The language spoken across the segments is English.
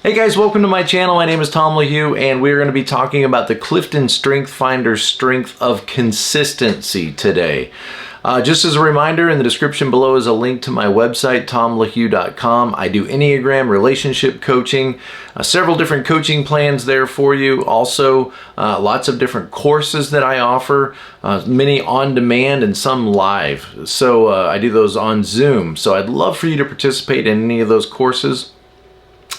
Hey guys, welcome to my channel. My name is Tom LaHue, and we're going to be talking about the Clifton StrengthsFinder Strength of Consistency today. Just as a reminder, in the description below is a link to my website, tomlahue.com. I do Enneagram relationship coaching, several different coaching plans there for you. Also, lots of different courses that I offer, many on demand and some live. So I do those on Zoom. So I'd love for you to participate in any of those courses.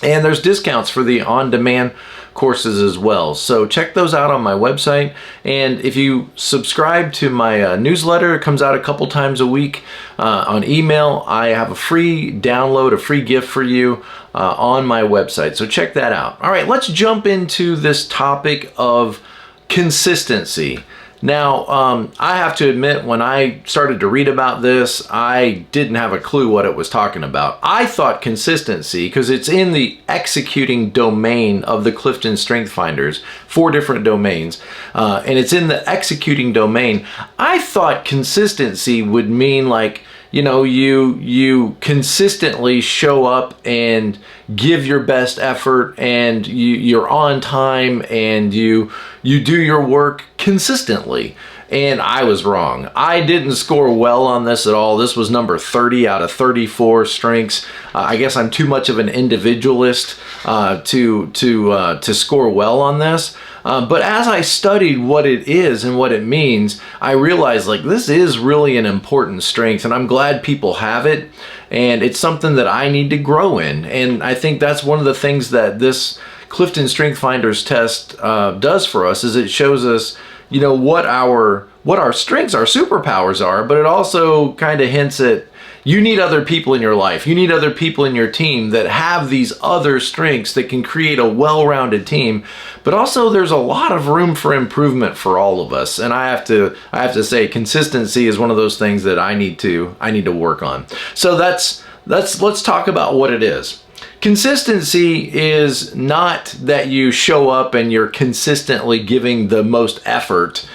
And there's discounts for the on-demand courses as well. So check those out on my website. And if you subscribe to my newsletter, it comes out a couple times a week on email. I have a free download, a free gift for you on my website. So check that out. All right, let's jump into this topic of consistency. Now, I have to admit, when I started to read about this, I didn't have a clue what it was talking about. I thought consistency, because it's in the executing domain of the Clifton StrengthsFinders, 4 different domains, and it's in the executing domain. I thought consistency would mean like, you know, you consistently show up and give your best effort, and you're on time, and you do your work consistently. And I was wrong. I didn't score well on this at all. This was number 30 out of 34 strengths. I guess I'm too much of an individualist to score well on this. But as I studied what it is and what it means, I realized like this is really an important strength, and I'm glad people have it, and it's something that I need to grow in. And I think that's one of the things that this Clifton StrengthsFinders test does for us, is it shows us, you know, what our strengths, our superpowers are, but it also kind of hints at you need other people in your life. You need other people in your team that have these other strengths that can create a well-rounded team. But also there's a lot of room for improvement for all of us. And I have to say consistency is one of those things that I need to work on. So let's talk about what it is. Consistency is not that you show up and you're consistently giving the most effort.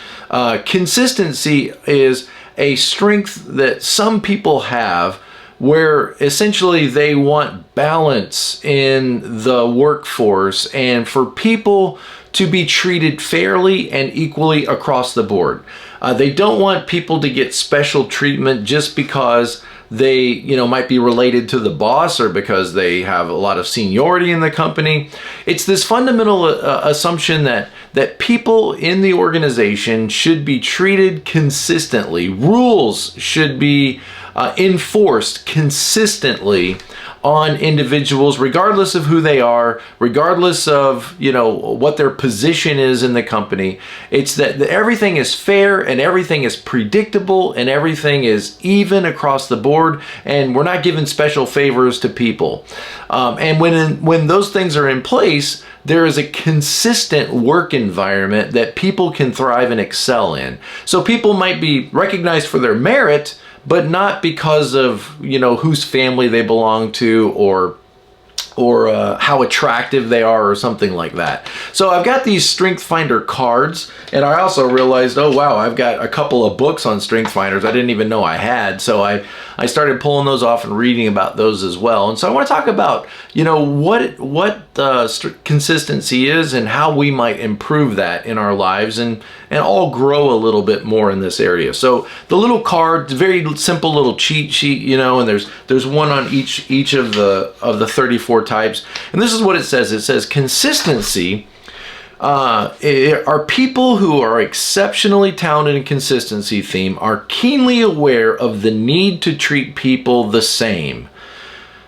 Consistency is a strength that some people have where essentially they want balance in the workforce and for people to be treated fairly and equally across the board. They don't want people to get special treatment just because they, you know, might be related to the boss or because they have a lot of seniority in the company. It's this fundamental assumption that people in the organization should be treated consistently. Rules should be enforced consistently on individuals, regardless of who they are, regardless of, you know, what their position is in the company. It's that everything is fair and everything is predictable and everything is even across the board, and we're not giving special favors to people. And when those things are in place, there is a consistent work environment that people can thrive and excel in. So people might be recognized for their merit, but not because of, you know, whose family they belong to or how attractive they are or something like that. So I've got these StrengthsFinder cards, and I also realized, oh wow, I've got a couple of books on StrengthsFinders I didn't even know I had. So I started pulling those off and reading about those as well. And so I want to talk about, you know, what consistency is and how we might improve that in our lives and all grow a little bit more in this area. So the little card, very simple little cheat sheet, you know, and there's one on each of the 34 types. And this is what it says. It says consistency are people who are exceptionally talented in consistency theme are keenly aware of the need to treat people the same.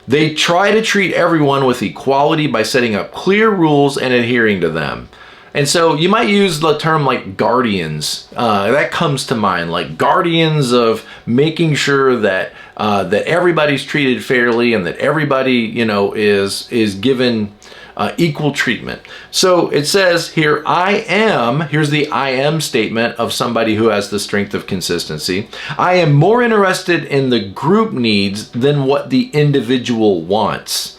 They try to treat everyone with equality by setting up clear rules and adhering to them. And so you might use the term like guardians. That comes to mind, like guardians of making sure that that everybody's treated fairly and that everybody, you know, is given equal treatment. So it says here, here's the I am statement of somebody who has the strength of consistency. I am more interested in the group needs than what the individual wants.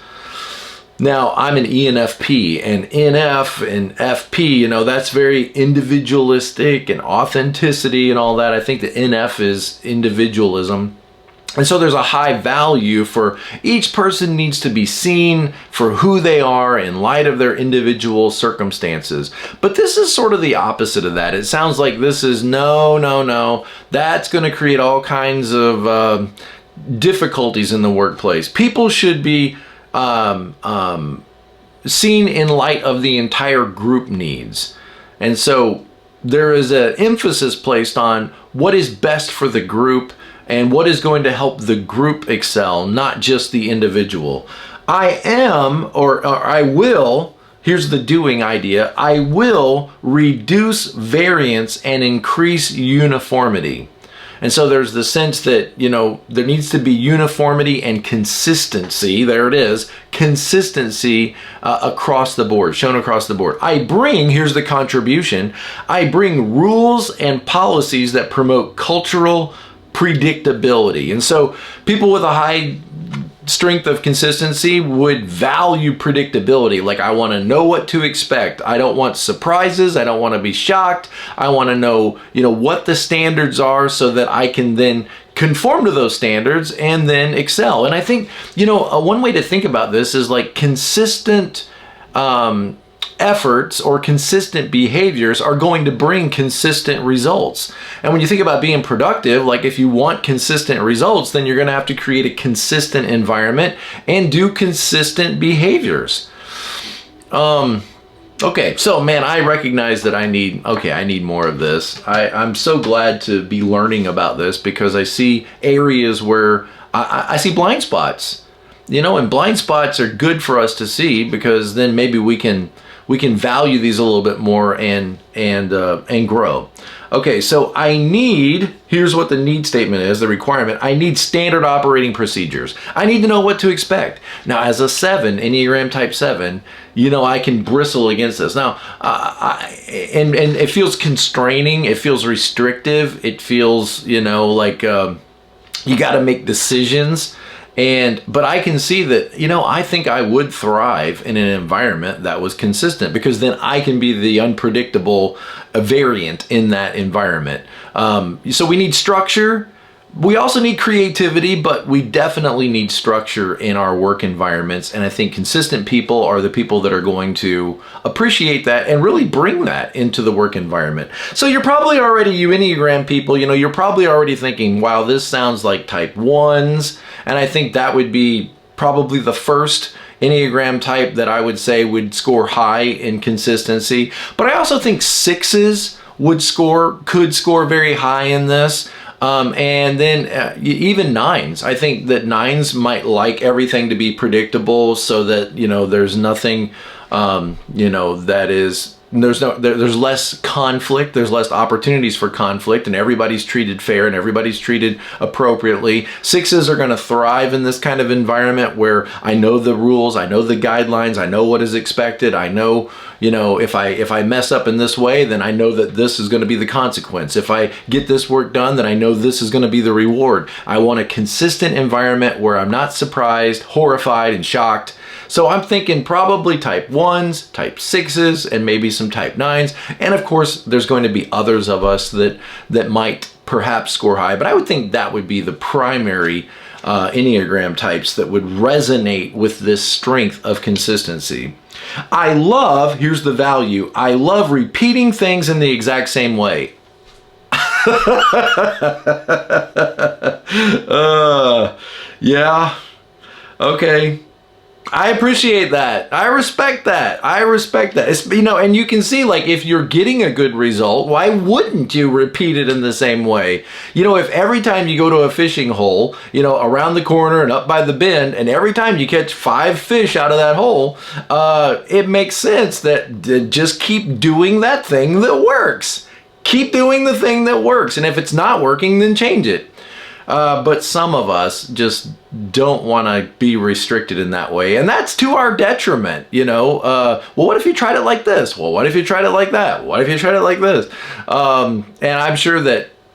Now, I'm an ENFP, and NF and FP, you know, that's very individualistic and authenticity and all that. I think the NF is individualism. And so there's a high value for each person needs to be seen for who they are in light of their individual circumstances. But this is sort of the opposite of that. It sounds like this is no. That's going to create all kinds of difficulties in the workplace. People should be seen in light of the entire group needs. And so there is an emphasis placed on what is best for the group and what is going to help the group excel, not just the individual. I am, or I will, here's the doing idea, I will reduce variance and increase uniformity. And so there's the sense that, you know, there needs to be uniformity and consistency, there it is, consistency across the board, shown across the board. Here's the contribution, I bring rules and policies that promote cultural predictability. And so people with a high strength of consistency would value predictability. Like, I want to know what to expect. I don't want surprises. I don't want to be shocked. I want to know, you know, what the standards are so that I can then conform to those standards and then excel. And I think, you know, one way to think about this is like consistent efforts or consistent behaviors are going to bring consistent results. And when you think about being productive, like if you want consistent results, then you're going to have to create a consistent environment and do consistent behaviors. Okay, so man, I recognize that I need more of this. I'm so glad to be learning about this because I see areas where I see blind spots, you know, and blind spots are good for us to see because then maybe we can value these a little bit more and grow. Okay, so here's what the need statement is, the requirement. I need standard operating procedures. I need to know what to expect. Now, as a 7, Enneagram type 7, you know, I can bristle against this. Now, and it feels constraining. It feels restrictive. It feels, you know, like you got to make decisions. But I can see that, you know, I think I would thrive in an environment that was consistent because then I can be the unpredictable variant in that environment. So we need structure. We also need creativity, but we definitely need structure in our work environments. And I think consistent people are the people that are going to appreciate that and really bring that into the work environment. So you're probably already, you Enneagram people, you know, you're probably already thinking, wow, this sounds like type 1s. And I think that would be probably the first Enneagram type that I would say would score high in consistency. But I also think 6s could score very high in this. And then even 9s. I think that 9s might like everything to be predictable so that, you know, there's nothing, you know, there's less conflict, there's less opportunities for conflict, and everybody's treated fair and everybody's treated appropriately. 6s are going to thrive in this kind of environment where I know the rules, I know the guidelines, I know what is expected, I know, you know, if I mess up in this way, then I know that this is going to be the consequence. If I get this work done, then I know this is going to be the reward. I want a consistent environment where I'm not surprised, horrified, and shocked. So I'm thinking probably type 1s, type 6s, and maybe some type 9s. And of course, there's going to be others of us that might perhaps score high, but I would think that would be the primary Enneagram types that would resonate with this strength of consistency. Here's the value, I love repeating things in the exact same way. Yeah, okay. I appreciate that. I respect that. It's, you know, and you can see, like, if you're getting a good result, why wouldn't you repeat it in the same way? You know, if every time you go to a fishing hole, you know, around the corner and up by the bend, and every time you catch 5 fish out of that hole, it makes sense that just keep doing that thing that works. Keep doing the thing that works. And if it's not working, then change it. But some of us just don't want to be restricted in that way. And that's to our detriment, you know. Well, what if you tried it like this? Well, what if you tried it like that? What if you tried it like this? And I'm sure that